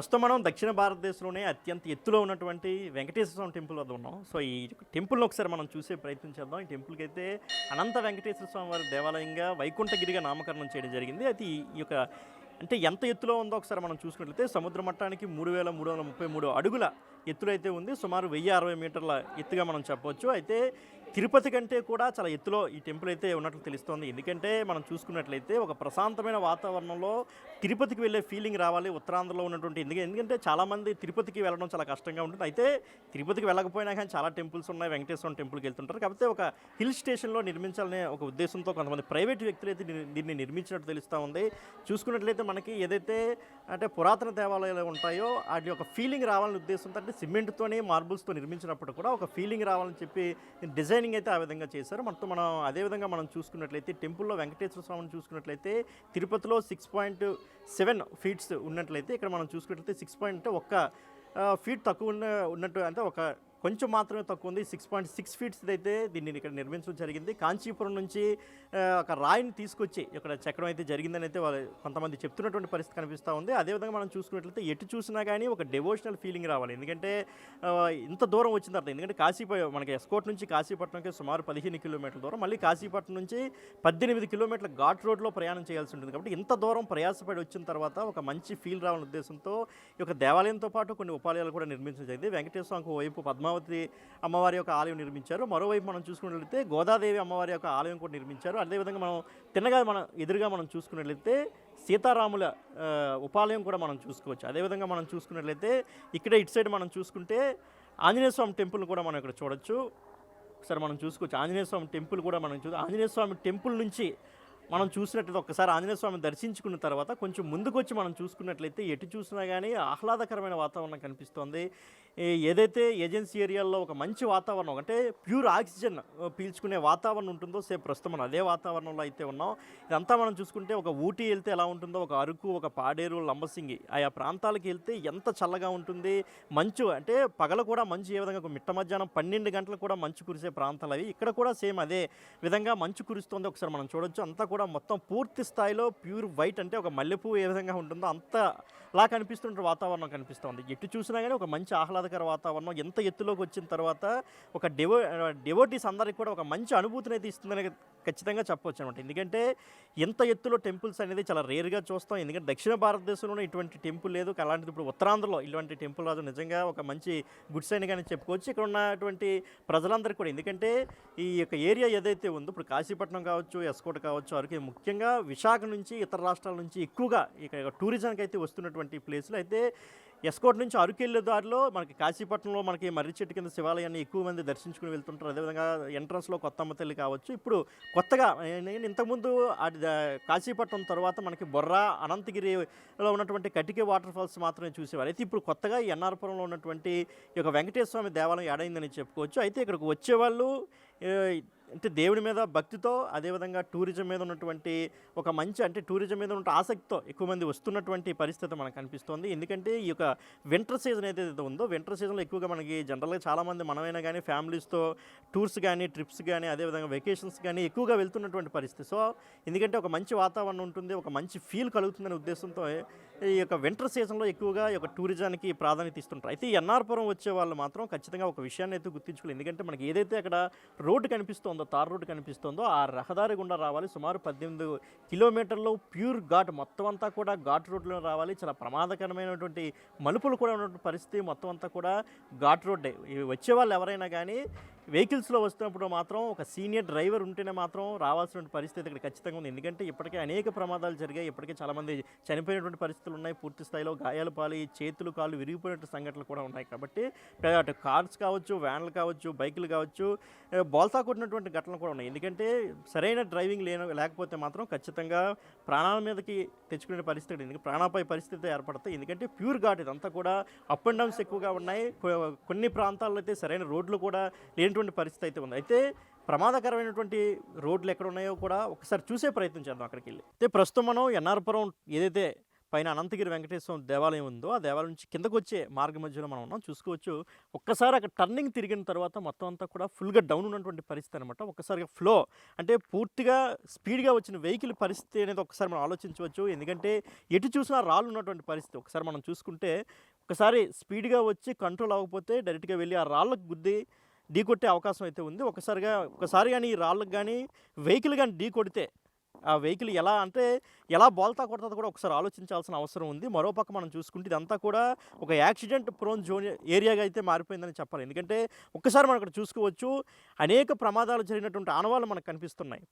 ప్రస్తుతం మనం దక్షిణ భారతదేశంలోనే అత్యంత ఎత్తులో ఉన్నటువంటి వెంకటేశ్వర స్వామి టెంపుల్ వద్ద ఉన్నాం. సో, ఈ టెంపుల్‌ని ఒకసారి మనం చూసే ప్రయత్నం చేద్దాం. ఈ టెంపుల్‌కైతే అనంత వెంకటేశ్వర స్వామి వారి దేవాలయంగా వైకుంఠగిరిగా నామకరణం చేయడం జరిగింది. అయితే ఈ యొక్క అంటే ఎంత ఎత్తులో ఉందో ఒకసారి మనం చూసుకున్నట్లయితే సముద్ర మట్టానికి 3333 అడుగుల ఎత్తులైతే ఉంది. సుమారు 1060 మీటర్ల ఎత్తుగా మనం చెప్పవచ్చు. అయితే తిరుపతి కంటే కూడా చాలా ఎత్తులో ఈ టెంపుల్ అయితే ఉన్నట్లు తెలుస్తోంది. ఎందుకంటే మనం చూసుకున్నట్లయితే ఒక ప్రశాంతమైన వాతావరణంలో తిరుపతికి వెళ్ళే ఫీలింగ్ రావాలి ఉత్తరాంధ్రలో ఉన్నటువంటి ఎందుకంటే చాలామంది తిరుపతికి వెళ్ళడం చాలా కష్టంగా ఉంటుంది. అయితే తిరుపతికి వెళ్ళకపోయినా కానీ చాలా టెంపుల్స్ ఉన్నాయి. వెంకటేశ్వర టెంపుల్కి వెళ్తుంటారు. కాకపోతే ఒక హిల్ స్టేషన్లో నిర్మించాలనే ఒక ఉద్దేశంతో కొంతమంది ప్రైవేట్ వ్యక్తులు అయితే దీన్ని నిర్మించినట్టు తెలుస్తూ ఉంది. చూసుకున్నట్లయితే మనకి ఏదైతే అంటే పురాతన దేవాలయాలు ఉంటాయో వాటి ఒక ఫీలింగ్ రావాలనే ఉద్దేశంతో అంటే సిమెంట్తోని మార్బుల్స్తో నిర్మించినప్పుడు కూడా ఒక ఫీలింగ్ రావాలని చెప్పి డిజైనింగ్ అయితే ఆ విధంగా చేశారు. మనం అదేవిధంగా మనం చూసుకున్నట్లయితే టెంపుల్లో వెంకటేశ్వర స్వామిని చూసుకున్నట్లయితే తిరుపతిలో 6.7 ఫీట్స్ ఉన్నట్లయితే ఇక్కడ మనం చూసుకున్నట్లయితే 6 ఫీట్ తక్కువ ఉన్నట్టు అంటే ఒక కొంచెం మాత్రమే తక్కువ ఉంది. 6.6 ఫీట్స్ అయితే దీన్ని ఇక్కడ నిర్మించడం జరిగింది. కాంచీపురం నుంచి ఒక రాయిని తీసుకొచ్చి ఇక్కడ చెక్కడం అయితే జరిగిందని అయితే వాళ్ళు కొంతమంది చెప్తున్నటువంటి పరిస్థితి కనిపిస్తూ ఉంది. అదేవిధంగా మనం చూసుకున్నట్లయితే ఎటు చూసినా కానీ ఒక డివోషనల్ ఫీలింగ్ రావాలి. ఎందుకంటే ఇంత దూరం వచ్చిన తర్వాత ఎందుకంటే మనకి ఎస్కోట్ నుంచి కాశీపట్నంకి సుమారు 15 కిలోమీటర్ల దూరం, మళ్ళీ కాశీపట్నం నుంచి 18 కిలోమీటర్ల ఘాట్ రోడ్లో ప్రయాణం చేయాల్సి ఉంటుంది. కాబట్టి ఇంత దూరం ప్రయాసపడి వచ్చిన తర్వాత ఒక మంచి ఫీల్ రావాలనే ఉద్దేశంతో ఈ యొక్క దేవాలయంతో పాటు కొన్ని ఉపాలయాలు కూడా నిర్మించడం జరిగింది. వెంకటేశ్వర స్వామికి వైపు పద్మావతి అమ్మవారి యొక్క ఆలయం నిర్మించారు. మరోవైపు మనం చూసుకున్నట్లయితే గోదాదేవి అమ్మవారి యొక్క ఆలయం కూడా నిర్మించారు. అదేవిధంగా మనం ఎదురుగా మనం చూసుకున్నట్లయితే సీతారాముల ఉపాలయం కూడా మనం చూసుకోవచ్చు. అదేవిధంగా మనం చూసుకున్నట్లయితే ఇక్కడ ఇటు సైడ్ మనం చూసుకుంటే ఆంజనేయ స్వామి టెంపుల్ కూడా మనం ఇక్కడ చూడొచ్చు. ఒకసారి మనం చూసుకోవచ్చు. ఆంజనేయ స్వామి టెంపుల్ కూడా ఆంజనేయ స్వామి టెంపుల్ నుంచి మనం చూసినట్లయితే ఒక్కసారి ఆంజనేయ స్వామిని దర్శించుకున్న తర్వాత కొంచెం ముందుకొచ్చి మనం చూసుకున్నట్లయితే ఎటు చూసినా కానీ ఆహ్లాదకరమైన వాతావరణం కనిపిస్తోంది. ఏదైతే ఏజెన్సీ ఏరియాల్లో ఒక మంచి వాతావరణం అంటే ప్యూర్ ఆక్సిజన్ పీల్చుకునే వాతావరణం ఉంటుందో సేమ్ ప్రస్తుతం మనం అదే వాతావరణంలో అయితే ఉన్నాం. ఇదంతా మనం చూసుకుంటే ఒక ఊటీ వెళ్తే ఎలా ఉంటుందో, ఒక అరకు, ఒక పాడేరు, లంబసింగి ఆయా ప్రాంతాలకు వెళ్తే ఎంత చల్లగా ఉంటుంది. మంచు అంటే పగలు కూడా మంచు ఏ విధంగా మిట్ట మధ్యాహ్నం 12 గంటలకు కూడా మంచు కురిసే ప్రాంతాలు అవి. ఇక్కడ కూడా సేమ్ అదే విధంగా మంచు కురుస్తుంది. ఒకసారి మనం చూడొచ్చు. అంతా కూడా మొత్తం పూర్తి స్థాయిలో ప్యూర్ వైట్ అంటే ఒక మల్లెపువ్వు ఏ విధంగా ఉంటుందో అంతలా కనిపిస్తున్న వాతావరణం కనిపిస్తుంది. ఎటు చూసినా కానీ ఒక మంచి ఆహ్లాదకర వాతావరణం. ఎంత ఎత్తులోకి వచ్చిన తర్వాత ఒక డివోటీస్ అందరికీ కూడా ఒక మంచి అనుభూతిని అయితే ఇస్తుందని ఖచ్చితంగా చెప్పవచ్చు అనమాట. ఎందుకంటే ఎంత ఎత్తులో టెంపుల్స్ అనేది చాలా రేర్గా చూస్తాం. ఎందుకంటే దక్షిణ భారతదేశంలోనే ఇటువంటి టెంపుల్ లేదు. అలాంటిది ఇప్పుడు ఉత్తరాంధ్రలో ఇలాంటి టెంపుల్ రాదు. నిజంగా ఒక మంచి గుడ్ సైన్ కానీ చెప్పుకోవచ్చు. ఇక్కడ ఉన్నటువంటి ప్రజలందరికీ కూడా ఎందుకంటే ఈ యొక్క ఏరియా ఏదైతే ఉందో ఇప్పుడు కాశీపట్నం కావచ్చు, ఎస్కోట్ కావచ్చు, అరకు ముఖ్యంగా విశాఖ నుంచి ఇతర రాష్ట్రాల నుంచి ఎక్కువగా ఇక టూరిజంకి అయితే వస్తున్నటువంటి ప్లేసులు. అయితే ఎస్కోట్ నుంచి అరకు వెళ్ళే దారిలో మనకి కాశీపట్నంలో మనకి మర్రి చెట్టు కింద శివాలయాన్ని ఎక్కువ మంది దర్శించుకుని వెళ్తుంటారు. అదేవిధంగా ఎంట్రన్స్లో కొత్తమ్మ తల్లి కావచ్చు. ఇప్పుడు కొత్తగా నేను ఇంతకుముందు కాశీపట్నం తర్వాత మనకి బొర్రా, అనంతగిరిలో ఉన్నటువంటి కటికే వాటర్ ఫాల్స్ మాత్రమే చూసేవారు. అయితే ఇప్పుడు కొత్తగా ఈ ఎన్ఆర్పురంలో ఉన్నటువంటి ఈ యొక్క వెంకటేశ్వర స్వామి దేవాలయం యాడైందని చెప్పుకోవచ్చు. అయితే ఇక్కడికి వచ్చేవాళ్ళు అంటే దేవుడి మీద భక్తితో, అదేవిధంగా టూరిజం మీద ఉన్నటువంటి ఒక మంచి అంటే టూరిజం మీద ఉన్న ఆసక్తితో ఎక్కువ మంది వస్తున్నటువంటి పరిస్థితి మనకు కనిపిస్తోంది. ఎందుకంటే ఈ యొక్క వింటర్ సీజన్ ఏదైతే ఉందో వింటర్ సీజన్లో ఎక్కువగా మనకి జనరల్గా చాలామంది మనమైనా కానీ ఫ్యామిలీస్తో టూర్స్ కానీ, ట్రిప్స్ కానీ, అదేవిధంగా వెకేషన్స్ కానీ ఎక్కువగా వెళ్తున్నటువంటి పరిస్థితి. సో ఎందుకంటే ఒక మంచి వాతావరణం ఉంటుంది, ఒక మంచి ఫీల్ కలుగుతుందనే ఉద్దేశంతో ఈ యొక్క వింటర్ సీజన్లో ఎక్కువగా ఈ యొక్క టూరిజానికి ప్రాధాన్యత ఇస్తుంటారు. అయితే ఈ ఎన్ఆర్పురం వచ్చే వాళ్ళు మాత్రం ఖచ్చితంగా ఒక విషయాన్ని అయితే గుర్తించుకోవాలి. ఎందుకంటే మనకి ఏదైతే అక్కడ రోడ్డు కనిపిస్తుందో, తార్ రోడ్డు కనిపిస్తుందో ఆ రహదారి గుండా రావాలి. సుమారు 18 కిలోమీటర్లు ప్యూర్ ఘాట్ మొత్తం అంతా కూడా ఘాట్ రోడ్లో రావాలి. చాలా ప్రమాదకరమైనటువంటి మలుపులు కూడా ఉన్నటువంటి పరిస్థితి. మొత్తం అంతా కూడా ఘాట్ రోడ్డే. వచ్చే వాళ్ళు ఎవరైనా కానీ వెహికల్స్లో వస్తున్నప్పుడు మాత్రం ఒక సీనియర్ డ్రైవర్ ఉంటేనే మాత్రం రావాల్సిన పరిస్థితి ఇక్కడ ఖచ్చితంగా ఉంది. ఎందుకంటే ఇప్పటికే అనేక ప్రమాదాలు జరిగాయి. ఇప్పటికే చాలామంది చనిపోయినటువంటి పరిస్థితులు ఉన్నాయి. పూర్తి స్థాయిలో గాయాలు పాలి చేతులు కాళ్ళు విరిగిపోయినట్టు సంఘటనలు కూడా ఉన్నాయి. కాబట్టి అటు కార్స్ కావచ్చు, వ్యాన్లు కావచ్చు, బైకులు కావచ్చు, బోల్తా కొట్టినటువంటి ఘటనలు కూడా ఉన్నాయి. ఎందుకంటే సరైన డ్రైవింగ్ లేకపోతే మాత్రం ఖచ్చితంగా ప్రాణాల మీదకి తెచ్చుకునే పరిస్థితి, ఎందుకంటే ప్రాణాపాయ పరిస్థితి ఏర్పడతాయి. ఎందుకంటే ప్యూర్ ఘాట్ ఇదంతా కూడా అప్ అండ్ డౌన్స్ ఎక్కువగా ఉన్నాయి. కొన్ని ప్రాంతాల్లో అయితే సరైన రోడ్లు కూడా లేనటువంటి పరిస్థితి అయితే ఉంది. అయితే ప్రమాదకరమైనటువంటి రోడ్లు ఎక్కడ ఉన్నాయో కూడా ఒకసారి చూసే ప్రయత్నం చేద్దాం అక్కడికి వెళ్ళి. అయితే ప్రస్తుతం మనం ఎన్ఆర్పురం ఏదైతే పైన అనంతగిరి వెంకటేశ్వర దేవాలయం ఉందో ఆ దేవాలయం నుంచి కిందకు వచ్చే మార్గ మధ్యలో మనం ఉన్నాం చూసుకోవచ్చు. ఒక్కసారి అక్కడ టర్నింగ్ తిరిగిన తర్వాత మొత్తం అంతా కూడా ఫుల్గా డౌన్ ఉన్నటువంటి పరిస్థితి అనమాట. ఒక్కసారిగా ఫ్లో అంటే పూర్తిగా స్పీడ్గా వచ్చిన వెహికల్ పరిస్థితి అనేది ఒకసారి మనం ఆలోచించవచ్చు. ఎందుకంటే ఎటు చూసినా రాళ్ళు ఉన్నటువంటి పరిస్థితి. ఒకసారి మనం చూసుకుంటే ఒకసారి స్పీడ్గా వచ్చి కంట్రోల్ అవ్వకపోతే డైరెక్ట్గా వెళ్ళి ఆ రాళ్ళకు గుద్ది ఢీకొట్టే అవకాశం అయితే ఉంది. ఒకసారి కానీ ఈ రాళ్ళకు కానీ వెహికల్ కానీ ఢీ కొడితే ఆ వెహికల్ ఎలా బోల్తా కొడుతుందో కూడా ఒకసారి ఆలోచించాల్సిన అవసరం ఉంది. మరోపక్క మనం చూసుకుంటే ఇదంతా కూడా ఒక యాక్సిడెంట్ ప్రోన్ జోన్ ఏరియాగా అయితే మారిపోయిందని చెప్పాలి. ఎందుకంటే ఒక్కసారి మనం ఇక్కడ చూసుకోవచ్చు, అనేక ప్రమాదాలు జరిగినటువంటి ఆనవాళ్ళు మనకు కనిపిస్తున్నాయి.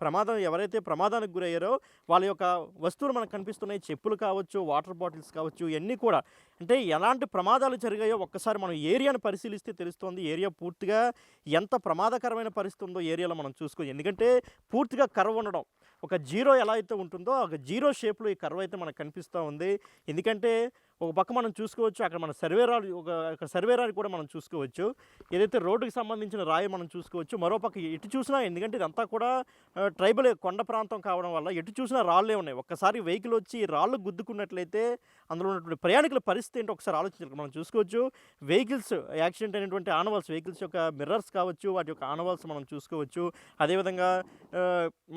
ఎవరైతే ప్రమాదానికి గురయ్యారో వాళ్ళ యొక్క వస్తువులు మనకు కనిపిస్తున్నాయి. చెప్పులు కావచ్చు, వాటర్ బాటిల్స్ కావచ్చు, ఇవన్నీ కూడా అంటే ఎలాంటి ప్రమాదాలు జరిగాయో ఒక్కసారి మనం ఏరియాను పరిశీలిస్తే తెలుస్తోంది. ఏరియా పూర్తిగా ఎంత ప్రమాదకరమైన పరిస్థితి ఉందో ఏరియాలో మనం చూసుకోవచ్చు. ఎందుకంటే పూర్తిగా కర్వ్ ఉండడం, ఒక జీరో ఎలా అయితే ఉంటుందో ఒక జీరో షేప్లో ఈ కర్వ్ అయితే మనకు కనిపిస్తూ ఉంది. ఎందుకంటే ఒక పక్క మనం చూసుకోవచ్చు, అక్కడ మన సర్వేరాని కూడా మనం చూసుకోవచ్చు. ఏదైతే రోడ్డుకి సంబంధించిన రాయి మనం చూసుకోవచ్చు. మరోపక్క ఎటు చూసినా, ఎందుకంటే ఇదంతా కూడా ట్రైబల్ కొండ ప్రాంతం కావడం వల్ల ఎటు చూసినా రాళ్ళే ఉన్నాయి. ఒక్కసారి వెహికల్ వచ్చి రాళ్ళు గుద్దుకున్నట్లయితే అందులో ఉన్నటువంటి ప్రయాణికుల పరిస్థితి ఏంటో ఒకసారి ఆలోచించాలి. మనం చూసుకోవచ్చు వెహికల్స్ యాక్సిడెంట్ అయినటువంటి ఆనవాల్స్, వెహికల్స్ యొక్క మిర్రర్స్ కావచ్చు, వాటి యొక్క ఆనవాల్స్ మనం చూసుకోవచ్చు. అదేవిధంగా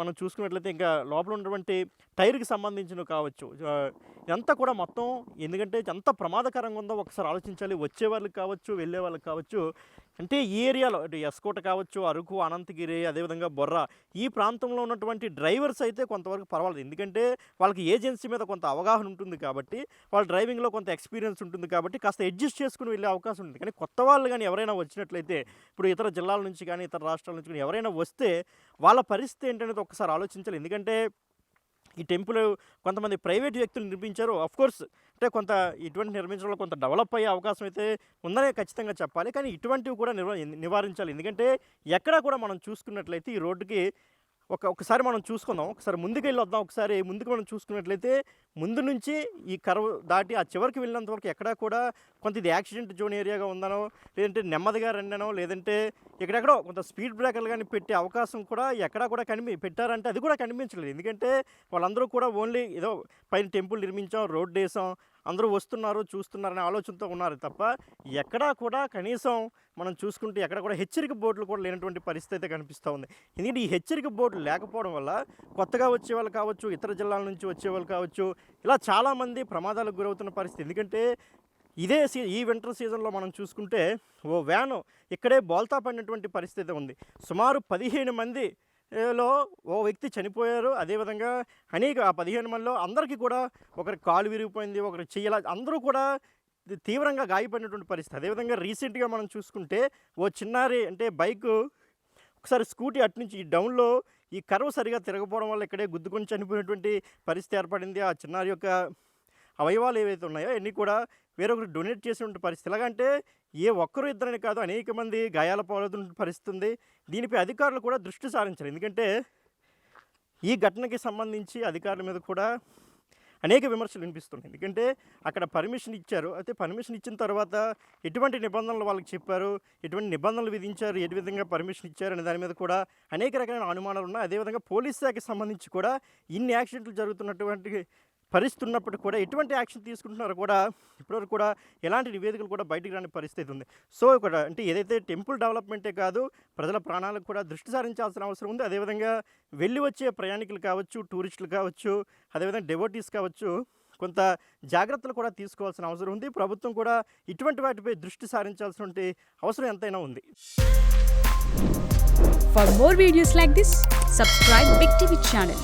మనం చూసుకున్నట్లయితే ఇంకా లోపల ఉన్నటువంటి టైర్కి సంబంధించినవి కావచ్చు. ఇదంతా కూడా మొత్తం ఎందుకంటే ఎంత ప్రమాదకరంగా ఉందో ఒకసారి ఆలోచించాలి. వచ్చే వాళ్ళకి కావచ్చు, వెళ్ళే వాళ్ళకి కావచ్చు. అంటే ఈ ఏరియాలో అటు ఎస్కోట కావచ్చు, అరకు, అనంతగిరి, అదేవిధంగా బొర్రా ఈ ప్రాంతంలో ఉన్నటువంటి డ్రైవర్స్ అయితే కొంతవరకు పర్వాలేదు. ఎందుకంటే వాళ్ళకి ఏజెన్సీ మీద కొంత అవగాహన ఉంటుంది కాబట్టి, వాళ్ళ డ్రైవింగ్లో కొంత ఎక్స్పీరియన్స్ ఉంటుంది కాబట్టి కాస్త అడ్జస్ట్ చేసుకుని వెళ్ళే అవకాశం ఉంటుంది. కానీ కొత్త వాళ్ళు కానీ ఎవరైనా వచ్చినట్లయితే, ఇప్పుడు ఇతర జిల్లాల నుంచి కానీ ఇతర రాష్ట్రాల నుంచి కానీ ఎవరైనా వస్తే వాళ్ళ పరిస్థితి ఏంటనేది ఒకసారి ఆలోచించాలి. ఎందుకంటే ఈ టెంపుల్ కొంతమంది ప్రైవేట్ వ్యక్తులు నిర్మించారు. కోర్స్ అంటే కొంత ఇటువంటి నిర్మించడంలో కొంత డెవలప్ అయ్యే అవకాశం అయితే ఉందనే ఖచ్చితంగా చెప్పాలి. కానీ ఇటువంటివి కూడా నివారించాలి. ఎందుకంటే ఎక్కడా కూడా మనం చూసుకున్నట్లయితే ఈ రోడ్డుకి ఒకసారి మనం చూసుకుందాం. ఒకసారి ముందుకు వెళ్ళి వద్దాం. ఒకసారి ముందుకు మనం చూసుకున్నట్లయితే ముందు నుంచి ఈ కర్వ్ దాటి ఆ చివరికి వెళ్ళినంత వరకు ఎక్కడా కూడా కొంత ఇది యాక్సిడెంట్ జోన్ ఏరియాగా ఉందనో, లేదంటే నెమ్మదిగా రండనో, లేదంటే ఎక్కడెక్కడో కొంత స్పీడ్ బ్రేకర్లు కానీ పెట్టే అవకాశం కూడా ఎక్కడా కూడా పెట్టారంటే అది కూడా కనిపించలేదు. ఎందుకంటే వాళ్ళందరూ కూడా ఓన్లీ ఏదో పైన టెంపుల్ నిర్మించాం, రోడ్డు వేసాం, అందరూ వస్తున్నారు చూస్తున్నారనే ఆలోచనతో ఉన్నారు తప్ప ఎక్కడా కూడా కనీసం మనం చూసుకుంటే ఎక్కడ కూడా హెచ్చరిక బోర్డులు కూడా లేనటువంటి పరిస్థితి అయితే కనిపిస్తూ ఉంది. ఎందుకంటే ఈ హెచ్చరిక బోర్డులు లేకపోవడం వల్ల కొత్తగా వచ్చేవాళ్ళు కావచ్చు, ఇతర జిల్లాల నుంచి వచ్చేవాళ్ళు కావచ్చు, ఇలా చాలామంది ప్రమాదాలకు గురవుతున్న పరిస్థితి. ఎందుకంటే ఈ వింటర్ సీజన్లో మనం చూసుకుంటే ఓ వ్యాను ఇక్కడే బోల్తా పడినటువంటి పరిస్థితి ఉంది. సుమారు 15 మంది లో ఓ వ్యక్తి చనిపోయారు. అదేవిధంగా ఆ 15 మందిలో అందరికీ కూడా ఒకరి కాలు విరిగిపోయింది, ఒకరి చెయ్యలా, అందరూ కూడా తీవ్రంగా గాయపడినటువంటి పరిస్థితి. అదేవిధంగా రీసెంట్గా మనం చూసుకుంటే ఓ చిన్నారి అంటే బైకు ఒకసారి స్కూటీ అట్నుంచి ఈ డౌన్లో ఈ కర్వ్ సరిగా తిరగపోవడం వల్ల ఇక్కడే గుద్దుకొని చనిపోయినటువంటి పరిస్థితి ఏర్పడింది. ఆ చిన్నారి యొక్క అవయవాలు ఏవైతే ఉన్నాయో అన్నీ కూడా వేరొకరు డొనేట్ చేసినటువంటి పరిస్థితి. ఎలాగంటే ఏ ఒక్కరు ఇద్దరని కాదు, అనేక మంది గాయాల పాలవుతున్న పరిస్థితి ఉంది. దీనిపై అధికారులు కూడా దృష్టి సారించారు. ఎందుకంటే ఈ ఘటనకి సంబంధించి అధికారుల మీద కూడా అనేక విమర్శలు వినిపిస్తున్నాయి. ఎందుకంటే అక్కడ పర్మిషన్ ఇచ్చారు, అయితే పర్మిషన్ ఇచ్చిన తర్వాత ఎటువంటి నిబంధనలు వాళ్ళకి చెప్పారు, ఎటువంటి నిబంధనలు విధించారు, ఏ విధంగా పర్మిషన్ ఇచ్చారు అనే దాని మీద కూడా అనేక రకమైన అనుమానాలు ఉన్నాయి. అదేవిధంగా పోలీస్ శాఖకి సంబంధించి కూడా ఇన్ని యాక్సిడెంట్లు జరుగుతున్నటువంటి పరిస్థితి ఉన్నప్పటికీ కూడా ఎటువంటి యాక్షన్ తీసుకుంటున్నారో కూడా ఇప్పటివరకు కూడా ఎలాంటి నివేదికలు కూడా బయటికి రాని పరిస్థితి ఉంది. సో ఇక్కడ అంటే ఏదైతే టెంపుల్ డెవలప్మెంటే కాదు, ప్రజల ప్రాణాలకు కూడా దృష్టి సారించాల్సిన అవసరం ఉంది. అదేవిధంగా వెళ్ళి వచ్చే ప్రయాణికులు కావచ్చు, టూరిస్టులు కావచ్చు, అదేవిధంగా డెవోటీస్ కావచ్చు, కొంత జాగ్రత్తలు కూడా తీసుకోవాల్సిన అవసరం ఉంది. ప్రభుత్వం కూడా ఇటువంటి వాటిపై దృష్టి సారించాల్సిన అవసరం ఎంతైనా ఉంది. For more videos like this, subscribe Big TV channel.